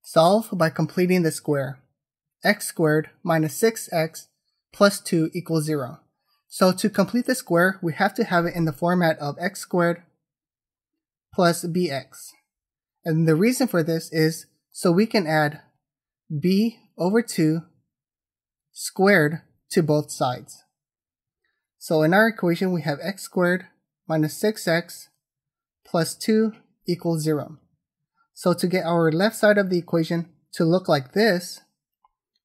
Solve by completing the square. X squared minus 6x plus 2 equals 0. So to complete the square, we have to have it in the format of x squared plus bx. And the reason for this is so we can add b over 2 squared to both sides. So in our equation, we have x squared minus 6x plus 2 equals 0. So to get our left side of the equation to look like this,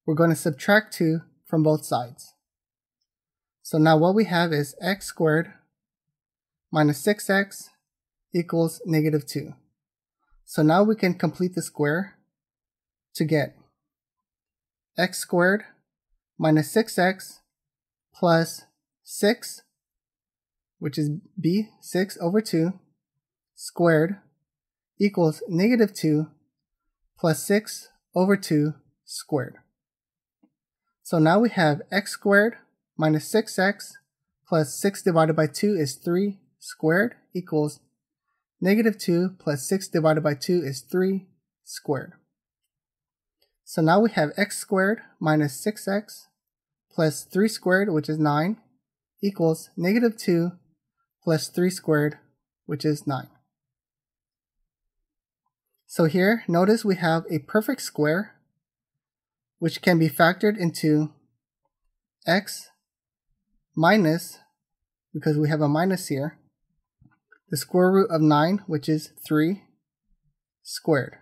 we're going to subtract 2 from both sides. So now what we have is x squared minus 6x equals negative 2. So now we can complete the square to get x squared minus 6x plus 6, which is b, 6 over 2, squared equals negative 2 plus 6 over 2 squared. So now we have x squared minus 6x plus 6 divided by 2 is 3 squared equals negative 2 plus 6 divided by 2 is 3 squared. So now we have x squared minus 6x plus 3 squared, which is 9, equals negative 2 plus 3 squared, which is 9. So here, notice we have a perfect square, which can be factored into x minus, because we have a minus here, the square root of 9, which is 3 squared,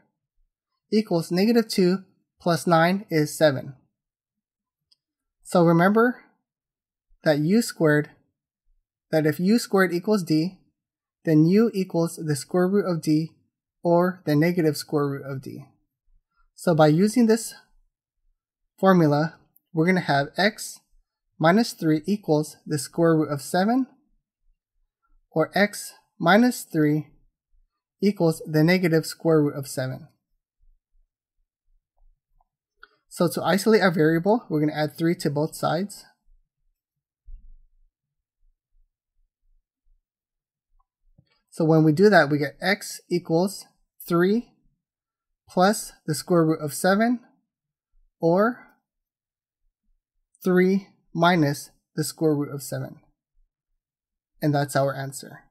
equals negative 2 plus 9 is 7. So remember that if u squared equals d, then u equals the square root of d or the negative square root of d. So by using this formula, we're going to have x minus 3 equals the square root of 7, or x minus 3 equals the negative square root of 7. So to isolate our variable, we're going to add 3 to both sides. So when we do that, we get x equals 3 plus the square root of 7, or 3 minus the square root of 7. And that's our answer.